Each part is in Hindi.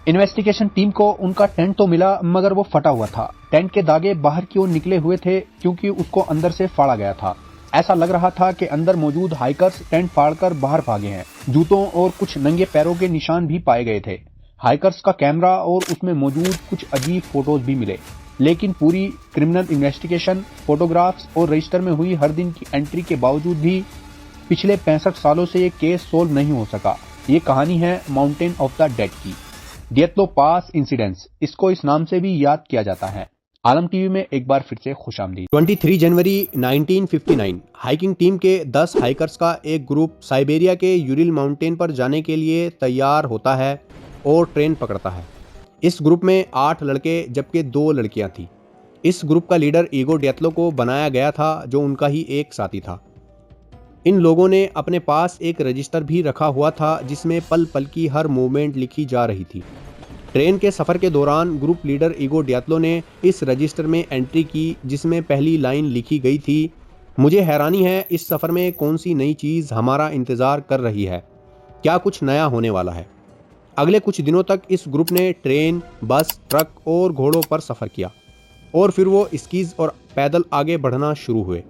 इन्वेस्टिगेशन टीम को उनका टेंट तो मिला मगर वो फटा हुआ था। टेंट के दागे बाहर की ओर निकले हुए थे क्योंकि उसको अंदर से फाड़ा गया था। ऐसा लग रहा था कि अंदर मौजूद हाइकर्स टेंट फाड़कर बाहर भागे हैं। जूतों और कुछ नंगे पैरों के निशान भी पाए गए थे। हाइकर्स का कैमरा और उसमें मौजूद कुछ अजीब फोटोज भी मिले, लेकिन पूरी क्रिमिनल इन्वेस्टिगेशन, फोटोग्राफ्स और रजिस्टर में हुई हर दिन की एंट्री के बावजूद भी पिछले 65 सालों से ये केस सोल्व नहीं हो सका। ये कहानी है माउंटेन ऑफ द डेड की। डिएत्लो पास इंसिडेंट्स, इसको इस नाम से भी याद किया जाता है। आलम टीवी में एक बार फिर से खुशामदीद। 23 जनवरी 1959 हाइकिंग टीम के 10 हाइकर्स का एक ग्रुप साइबेरिया के यूरिल माउंटेन पर जाने के लिए तैयार होता है और ट्रेन पकड़ता है। इस ग्रुप में 8 लड़के जबकि 2 लड़कियां थीं। इस ग्रुप का लीडर ईगो डिएत्लो को बनाया गया था, जो उनका ही एक साथी था। इन लोगों ने अपने पास एक रजिस्टर भी रखा हुआ था जिसमें पल पल की हर मूवमेंट लिखी जा रही थी। ट्रेन के सफ़र के दौरान ग्रुप लीडर ईगो डिएत्लो ने इस रजिस्टर में एंट्री की जिसमें पहली लाइन लिखी गई थी, मुझे हैरानी है इस सफ़र में कौन सी नई चीज़ हमारा इंतज़ार कर रही है, क्या कुछ नया होने वाला है। अगले कुछ दिनों तक इस ग्रुप ने ट्रेन, बस, ट्रक और घोड़ों पर सफ़र किया और फिर वो स्कीज और पैदल आगे बढ़ना शुरू हुए।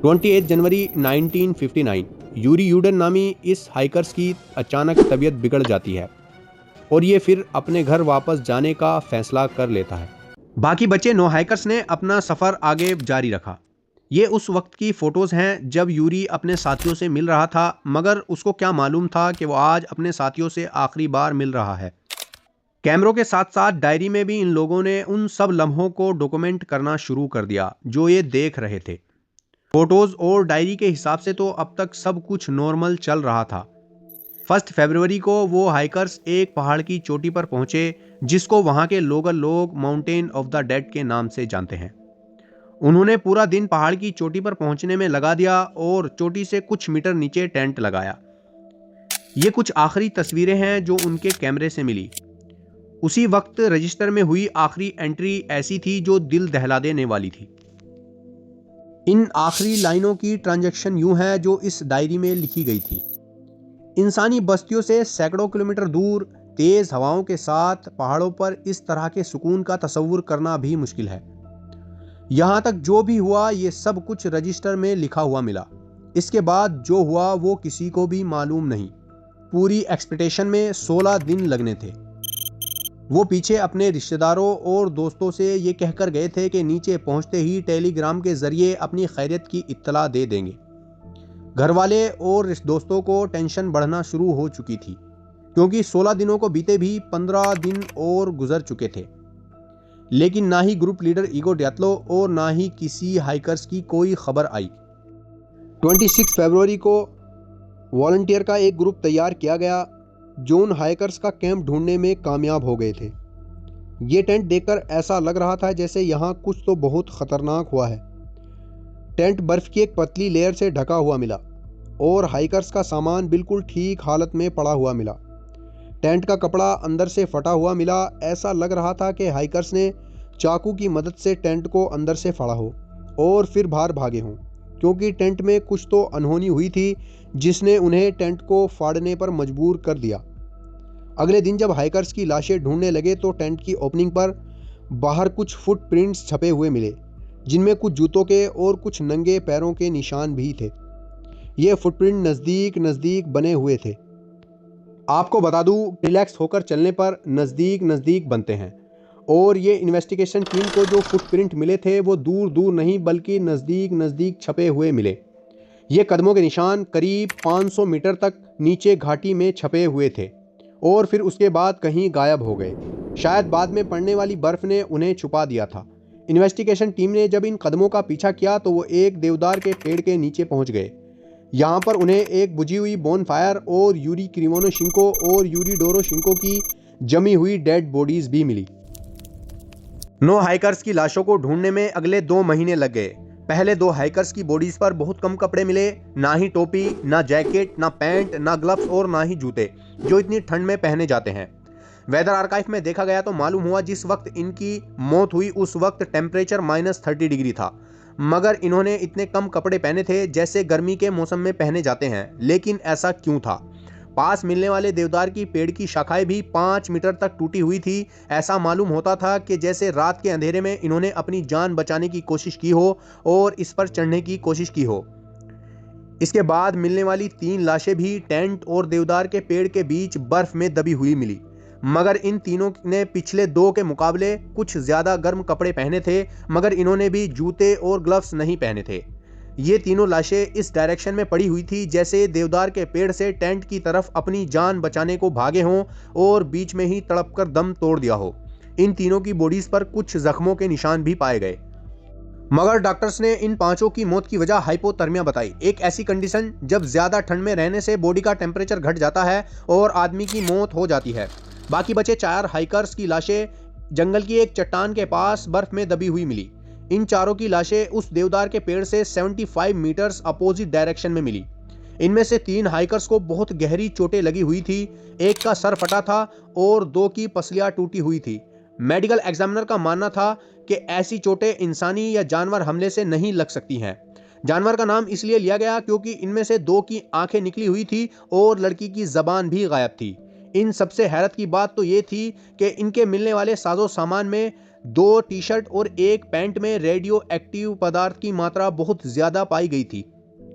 28 जनवरी 1959 यूरी यूडन नामी इस हाइकर्स की अचानक तबीयत बिगड़ जाती है और ये फिर अपने घर वापस जाने का फैसला कर लेता है। बाकी बचे 9 हाइकर्स ने अपना सफ़र आगे जारी रखा। ये उस वक्त की फ़ोटोज़ हैं जब यूरी अपने साथियों से मिल रहा था, मगर उसको क्या मालूम था कि वो आज अपने साथियों से आखिरी बार मिल रहा है। कैमरों के साथ साथ डायरी में भी इन लोगों ने उन सब लम्हों को डॉक्यूमेंट करना शुरू कर दिया जो ये देख रहे थे। फोटोज़ और डायरी के हिसाब से तो अब तक सब कुछ नॉर्मल चल रहा था। 1 फरवरी को वो हाइकर्स एक पहाड़ की चोटी पर पहुंचे जिसको वहां के लोकल लोग माउंटेन ऑफ द डेड के नाम से जानते हैं। उन्होंने पूरा दिन पहाड़ की चोटी पर पहुंचने में लगा दिया और चोटी से कुछ मीटर नीचे टेंट लगाया। ये कुछ आखिरी तस्वीरें हैं जो उनके कैमरे से मिली। उसी वक्त रजिस्टर में हुई आखिरी एंट्री ऐसी थी जो दिल दहला देने वाली थी। इन आखिरी लाइनों की ट्रांजैक्शन यूं है जो इस डायरी में लिखी गई थी। इंसानी बस्तियों से सैकड़ों किलोमीटर दूर तेज हवाओं के साथ पहाड़ों पर इस तरह के सुकून का तस्वुर करना भी मुश्किल है। यहाँ तक जो भी हुआ ये सब कुछ रजिस्टर में लिखा हुआ मिला। इसके बाद जो हुआ वो किसी को भी मालूम नहीं। पूरी एक्सपेक्टेशन में 16 दिन लगने थे। वो पीछे अपने रिश्तेदारों और दोस्तों से ये कहकर गए थे कि नीचे पहुंचते ही टेलीग्राम के जरिए अपनी खैरियत की इत्तला दे देंगे। घर वाले और दोस्तों को टेंशन बढ़ना शुरू हो चुकी थी क्योंकि 16 दिनों को बीते भी 15 दिन और गुजर चुके थे, लेकिन ना ही ग्रुप लीडर ईगो डिएत्लो और ना ही किसी हाइकर्स की कोई खबर आई। 26 फरवरी को वॉलंटियर का एक ग्रुप तैयार किया गया जो उन हाइकर्स का कैंप ढूंढने में कामयाब हो गए थे। ये टेंट देखकर ऐसा लग रहा था जैसे यहाँ कुछ तो बहुत खतरनाक हुआ है। टेंट बर्फ की एक पतली लेयर से ढका हुआ मिला और हाइकर्स का सामान बिल्कुल ठीक हालत में पड़ा हुआ मिला। टेंट का कपड़ा अंदर से फटा हुआ मिला। ऐसा लग रहा था कि हाइकर्स ने चाकू की मदद से टेंट को अंदर से फाड़ा हो और फिर बाहर भागे हों, क्योंकि टेंट में कुछ तो अनहोनी हुई थी जिसने उन्हें टेंट को फाड़ने पर मजबूर कर दिया। अगले दिन जब हाइकर्स की लाशें ढूंढने लगे तो टेंट की ओपनिंग पर बाहर कुछ फुटप्रिंट्स छपे हुए मिले जिनमें कुछ जूतों के और कुछ नंगे पैरों के निशान भी थे। ये फुटप्रिंट नज़दीक नज़दीक बने हुए थे। आपको बता दूं, रिलैक्स होकर चलने पर नज़दीक नज़दीक बनते हैं और ये इन्वेस्टिगेशन टीम को जो फुटप्रिंट मिले थे वो दूर दूर नहीं बल्कि नज़दीक नज़दीक छपे हुए मिले। ये कदमों के निशान करीब 500 मीटर तक नीचे घाटी में छपे हुए थे और फिर उसके बाद कहीं गायब हो गए। शायद बाद में पड़ने वाली बर्फ़ ने उन्हें छुपा दिया था। इन्वेस्टिगेशन टीम ने जब इन कदमों का पीछा किया तो वो एक देवदार के पेड़ के नीचे पहुंच गए। यहाँ पर उन्हें एक बुझी हुई बोनफायर और यूरी क्रिमोनोशिंको और यूरी डोरोशिंको की जमी हुई डेड बॉडीज भी मिली। 9 हाइकर्स की लाशों को ढूंढने में अगले 2 महीने लग गए। पहले 2 हाइकर्स की बॉडीज पर बहुत कम कपड़े मिले, ना ही टोपी, ना जैकेट, ना पैंट, ना ग्लव्स और ना ही जूते जो इतनी ठंड में पहने जाते हैं। वेदर आर्काइव में देखा गया तो मालूम हुआ जिस वक्त इनकी मौत हुई उस वक्त टेम्परेचर -30 डिग्री था, मगर इन्होंने इतने कम कपड़े पहने थे जैसे गर्मी के मौसम में पहने जाते हैं। लेकिन ऐसा क्यों था? पास मिलने वाले देवदार की पेड़ की शाखाएं भी 5 मीटर तक टूटी हुई थी। ऐसा मालूम होता था कि जैसे रात के अंधेरे में इन्होंने अपनी जान बचाने की कोशिश की हो और इस पर चढ़ने की कोशिश की हो। इसके बाद मिलने वाली 3 लाशें भी टेंट और देवदार के पेड़ के बीच बर्फ में दबी हुई मिली, मगर इन तीनों ने पिछले 2 के मुकाबले कुछ ज्यादा गर्म कपड़े पहने थे, मगर इन्होंने भी जूते और ग्लव्स नहीं पहने थे। ये तीनों लाशें इस डायरेक्शन में पड़ी हुई थी जैसे देवदार के पेड़ से टेंट की तरफ अपनी जान बचाने को भागे हों और बीच में ही तड़प कर दम तोड़ दिया हो। इन तीनों की बॉडीज पर कुछ जख्मों के निशान भी पाए गए, मगर डॉक्टर्स ने इन 5 की मौत की वजह हाइपोथर्मिया बताई, एक ऐसी कंडीशन जब ज्यादा ठंड में रहने से बॉडी का टेम्परेचर घट जाता है और आदमी की मौत हो जाती है। बाकी बचे 4 हाइकर्स की लाशें जंगल की एक चट्टान के पास बर्फ में दबी हुई मिली। इन चारों की लाशें उस देवदार के पेड़ से 75 मीटर्स अपोजिट डायरेक्शन में मिली। इनमें से 3 हाइकर्स को बहुत गहरी चोटें लगी हुई थी, एक का सर फटा था और 2 की पसलियां टूटी हुई थी। मेडिकल एग्जामिनर का मानना था कि ऐसी चोटें इंसानी या जानवर हमले से नहीं लग सकती हैं। जानवर का नाम इसलिए लिया गया क्योंकि इनमें से 2 की आंखें निकली हुई थी और लड़की की जबान भी गायब थी। इन सबसे हैरत की बात तो ये थी कि इनके मिलने वाले साजो सामान में 2 टी-शर्ट और 1 पैंट में रेडियो एक्टिव पदार्थ की मात्रा बहुत ज्यादा पाई गई थी।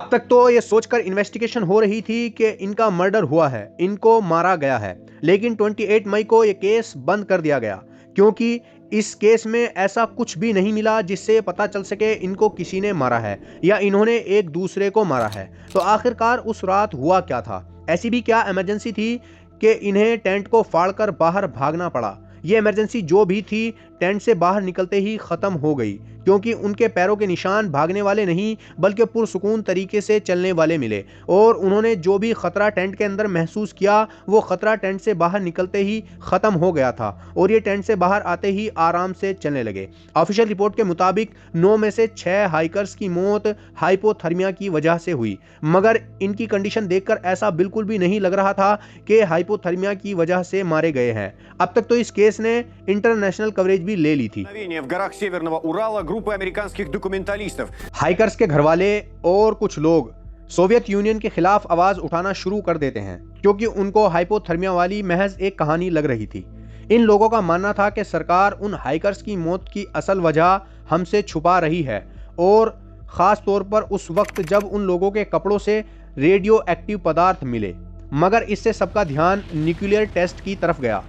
अब तक तो ये सोचकर इन्वेस्टिगेशन हो रही थी कि इनका मर्डर हुआ है, इनको मारा गया है, लेकिन 28 मई को ये केस बंद कर दिया गया क्योंकि इस केस में ऐसा कुछ भी नहीं मिला जिससे पता चल सके इनको किसी ने मारा है या इन्होंने एक दूसरे को मारा है। तो आखिरकार उस रात हुआ क्या था? ऐसी भी क्या इमरजेंसी थी कि इन्हें टेंट को फाड़कर बाहर भागना पड़ा? ये इमरजेंसी जो भी थी टेंट से बाहर निकलते ही खत्म हो गई क्योंकि उनके पैरों के निशान भागने वाले नहीं बल्कि पुरसुकून तरीके से चलने वाले मिले और उन्होंने जो भी खतरा टेंट के अंदर महसूस किया वो खतरा टेंट से बाहर निकलते ही खत्म हो गया था और ये टेंट से बाहर आते ही आराम से चलने लगे। ऑफिशियल रिपोर्ट के मुताबिक 9 में से 6 हाइकर्स की मौत हाइपोथर्मिया की वजह से हुई, मगर इनकी कंडीशन देखकर ऐसा बिल्कुल भी नहीं लग रहा था कि हाइपोथर्मिया की वजह से मारे गए हैं। अब तक तो इस केस ने इंटरनेशनल कवरेज भी ले ली थी। В горах Северного Урала группы американских документалистов. हाइकर्स के घरवाले और कुछ लोग सोवियत यूनियन के खिलाफ आवाज उठाना शुरू कर देते हैं क्योंकि उनको हाइपोथर्मिया वाली महज एक कहानी लग रही थी। इन लोगों का मानना था कि सरकार उन हाइकर्स की मौत की असल वजह हमसे छुपा रही है और खास तौर पर उस वक्त जब उन लोगों के कपड़ों से रेडियो एक्टिव पदार्थ मिले, मगर इससे सबका ध्यान न्यूक्लियर टेस्ट की तरफ गया।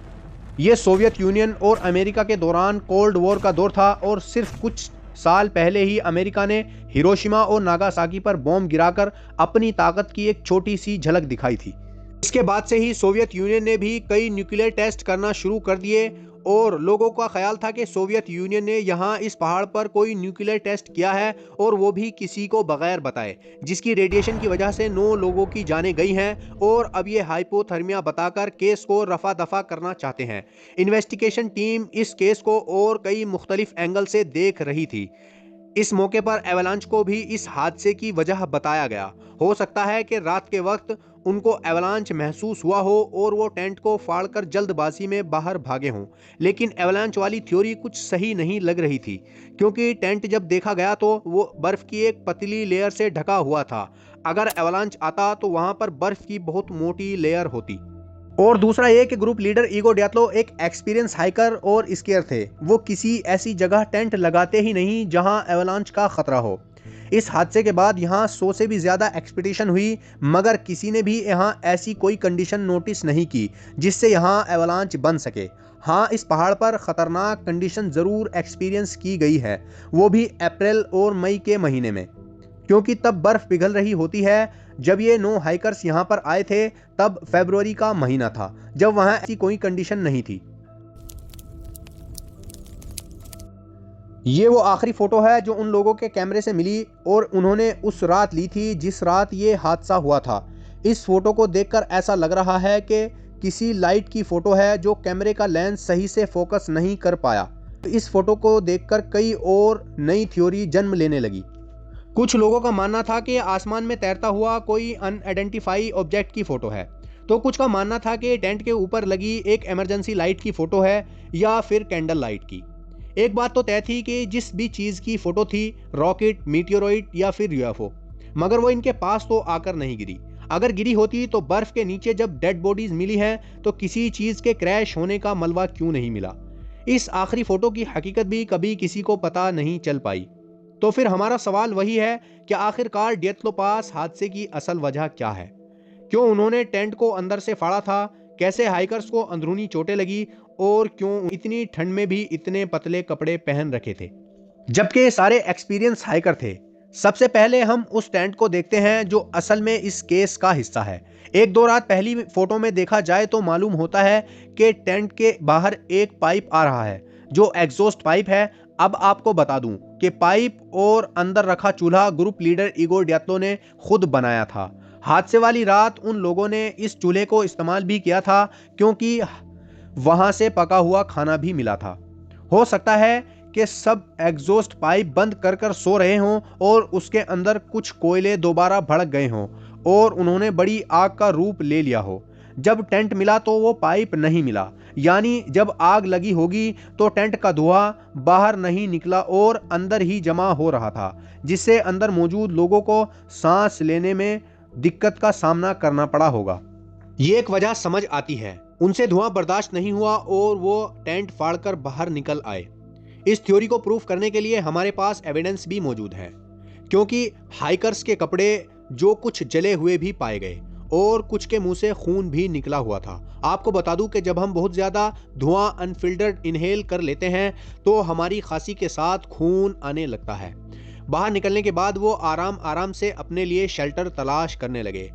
ये सोवियत यूनियन और अमेरिका के दौरान कोल्ड वॉर का दौर था और सिर्फ कुछ साल पहले ही अमेरिका ने हिरोशिमा और नागासाकी पर बॉम्ब गिराकर अपनी ताकत की एक छोटी सी झलक दिखाई थी। इसके बाद से ही सोवियत यूनियन ने भी कई न्यूक्लियर टेस्ट करना शुरू कर दिए और लोगों का ख्याल था कि सोवियत यूनियन ने यहाँ इस पहाड़ पर कोई न्यूक्लियर टेस्ट किया है और वो भी किसी को बगैर बताए, जिसकी रेडिएशन की वजह से 9 लोगों की जानें गई हैं और अब ये हाइपोथर्मिया बताकर केस को रफा दफा करना चाहते हैं। इन्वेस्टिगेशन टीम इस केस को और कई मुख्तलिफ एंगल से देख रही थी। इस मौके पर एवलांच को भी इस हादसे की वजह बताया गया। हो सकता है कि रात के वक्त उनको एवलांच महसूस हुआ हो और वो टेंट को फाड़कर जल्दबाजी में बाहर भागे हों, लेकिन एवलांच वाली थ्योरी कुछ सही नहीं लग रही थी क्योंकि टेंट जब देखा गया तो वो बर्फ की एक पतली लेयर से ढका हुआ था। अगर एवलांच आता तो वहां पर बर्फ की बहुत मोटी लेयर होती। और दूसरा ये कि ग्रुप लीडर ईगो डियात्लो एक एक्सपीरियंस हाइकर और स्कीयर थे, वो किसी ऐसी जगह टेंट लगाते ही नहीं जहां एवलांच का खतरा हो। इस हादसे के बाद यहाँ 100 से भी ज्यादा एक्सपीडिशन हुई, मगर किसी ने भी यहाँ ऐसी कोई कंडीशन नोटिस नहीं की जिससे यहाँ एवलांच बन सके। हाँ, इस पहाड़ पर खतरनाक कंडीशन जरूर एक्सपीरियंस की गई है, वो भी अप्रैल और मई के महीने में, क्योंकि तब बर्फ पिघल रही होती है। जब ये 9 हाइकर्स यहाँ पर आए थे तब फरवरी का महीना था, जब वहाँ ऐसी कोई कंडीशन नहीं थी। ये वो आखिरी फोटो है जो उन लोगों के कैमरे से मिली और उन्होंने उस रात ली थी जिस रात ये हादसा हुआ था। इस फोटो को देखकर ऐसा लग रहा है कि किसी लाइट की फोटो है जो कैमरे का लेंस सही से फोकस नहीं कर पाया। इस फोटो को देखकर कई और नई थ्योरी जन्म लेने लगी। कुछ लोगों का मानना था कि आसमान में तैरता हुआ कोई अनआइडेंटिफाई ऑब्जेक्ट की फोटो है, तो कुछ का मानना था कि टेंट के ऊपर लगी एक इमरजेंसी लाइट की फोटो है या फिर कैंडल लाइट की। एक बात तो तय थी कि जिस भी चीज की फोटो थी, रॉकेट, मीटियोरॉइड या फिर यूएफओ, मगर वो इनके पास तो आकर नहीं गिरी। अगर गिरी होती तो बर्फ के नीचे जब डेड बॉडीज मिली हैं तो किसी चीज के क्रैश होने का मलबा क्यों नहीं मिला। इस आखिरी फोटो की हकीकत भी कभी किसी को पता नहीं चल पाई। तो फिर हमारा सवाल वही है कि आखिरकार डिएत्लो पास हादसे की असल वजह क्या है। क्यों उन्होंने टेंट को अंदर से फाड़ा था, कैसे हाइकर्स को अंदरूनी चोटें लगी और क्यों इतनी ठंड में भी इतने पतले कपड़े पहन रखे थे जबकि ये सारे एक्सपीरियंस हाइकर थे। सबसे पहले हम उस टेंट को देखते हैं जो असल में इस केस का हिस्सा है। एक दो रात पहली फोटो में देखा जाए तो मालूम होता है कि टेंट के बाहर एक पाइप आ रहा है जो एग्जॉस्ट पाइप है। अब आपको बता दूं कि पाइप और अंदर रखा चूल्हा ग्रुप लीडर इगोर डिएत्लो ने खुद बनाया था। हादसे वाली रात उन लोगों ने इस चूल्हे को इस्तेमाल भी किया था क्योंकि वहां से पका हुआ खाना भी मिला था। हो सकता है कि सब एग्जॉस्ट पाइप बंद कर कर सो रहे हों और उसके अंदर कुछ कोयले दोबारा भड़क गए हों और उन्होंने बड़ी आग का रूप ले लिया हो। जब टेंट मिला तो वो पाइप नहीं मिला, यानी जब आग लगी होगी तो टेंट का धुआं बाहर नहीं निकला और अंदर ही जमा हो रहा था, जिससे अंदर मौजूद लोगों को सांस लेने में दिक्कत का सामना करना पड़ा होगा। ये एक वजह समझ आती है, उनसे धुआं बर्दाश्त नहीं हुआ और वो टेंट फाड़कर बाहर निकल आए। इस थ्योरी को प्रूफ करने के लिए हमारे पास एविडेंस भी मौजूद है, क्योंकि हाइकर्स के कपड़े जो कुछ जले हुए भी पाए गए और कुछ के मुंह से खून भी निकला हुआ था। आपको बता दूं कि जब हम बहुत ज्यादा धुआं अनफिल्टर्ड इनहेल कर लेते हैं तो हमारी खांसी के साथ खून आने लगता है। बाहर निकलने के बाद वो आराम आराम से अपने लिए शेल्टर तलाश करने लगे।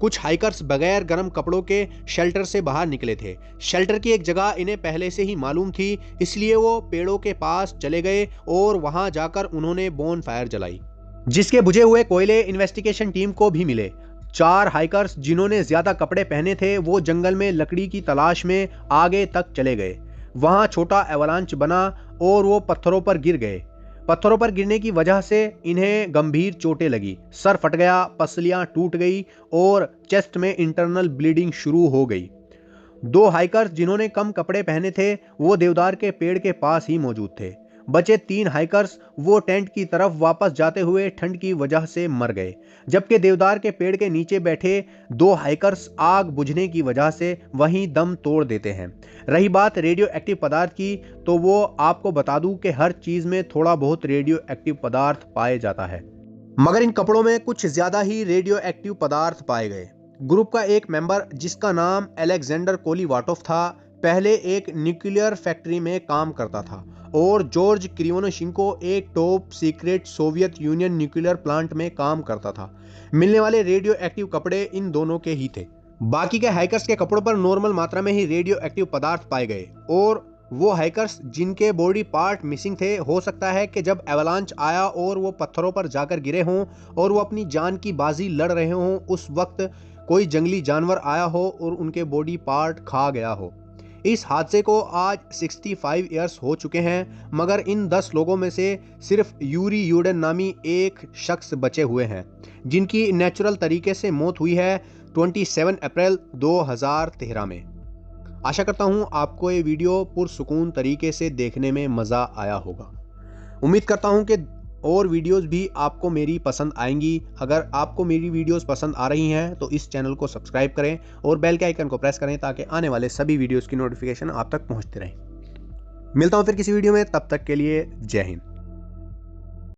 कुछ हाइकर्स बगैर गर्म कपड़ों के शेल्टर से बाहर निकले थे। शेल्टर की एक जगह इन्हें पहले से ही मालूम थी, इसलिए वो पेड़ों के पास चले गए और वहां जाकर उन्होंने बोन फायर जलाई, जिसके बुझे हुए कोयले इन्वेस्टिगेशन टीम को भी मिले। 4 हाइकर्स जिन्होंने ज्यादा कपड़े पहने थे वो जंगल में लकड़ी की तलाश में आगे तक चले गए। वहां छोटा एवलांच बना और वो पत्थरों पर गिर गए। पत्थरों पर गिरने की वजह से इन्हें गंभीर चोटें लगी, सर फट गया, पसलियां टूट गई और चेस्ट में इंटरनल ब्लीडिंग शुरू हो गई। 2 हाइकर्स जिन्होंने कम कपड़े पहने थे वो देवदार के पेड़ के पास ही मौजूद थे। बचे 3 हाइकर्स वो टेंट की तरफ वापस जाते हुए ठंड की वजह से मर गए, जबकि देवदार के पेड़ के नीचे बैठे 2 हाइकर्स आग बुझने की वजह से वहीं दम तोड़ देते हैं। रही बात रेडियो एक्टिव पदार्थ की, तो वो आपको बता दूं कि हर चीज में थोड़ा बहुत रेडियो एक्टिव पदार्थ पाए जाता है, मगर इन कपड़ों में कुछ ज्यादा ही रेडियो एक्टिव पदार्थ पाए गए। ग्रुप का एक मेंबर जिसका नाम अलेक्जेंडर कोलीवाटोव था, पहले एक न्यूक्लियर फैक्ट्री में काम करता था और जॉर्ज क्रिवोनोशिंको एक top secret Soviet union nuclear plant में काम करता था। मिलने वाले रेडियो एक्टिव कपड़े इन दोनों के ही थे। बाकी के हाइकर्स के कपड़ों पर नॉर्मल मात्रा में ही रेडियो एक्टिव पदार्थ पाए गए और वो हाइकर्स जिनके बॉडी पार्ट मिसिंग थे, हो सकता है कि जब एवलांच आया और वो पत्थरों पर जाकर गिरे हों और वो अपनी जान की बाजी लड़ रहे हों, उस वक्त कोई जंगली जानवर आया हो और उनके बॉडी पार्ट खा गया हो। इस हादसे को आज 65 इयर्स हो चुके हैं, मगर इन 10 लोगों में से सिर्फ यूरी यूडेन नामी एक शख्स बचे हुए हैं जिनकी नेचुरल तरीके से मौत हुई है 27 अप्रैल 2013 में। आशा करता हूं आपको ये वीडियो पुरसुकून तरीके से देखने में मज़ा आया होगा। उम्मीद करता हूं कि और वीडियोस भी आपको मेरी पसंद आएंगी। अगर आपको मेरी वीडियोस पसंद आ रही हैं तो इस चैनल को सब्सक्राइब करें और बेल के आइकन को प्रेस करें ताकि आने वाले सभी वीडियोस की नोटिफिकेशन आप तक पहुंचते रहें। मिलता हूं फिर किसी वीडियो में, तब तक के लिए जय हिंद।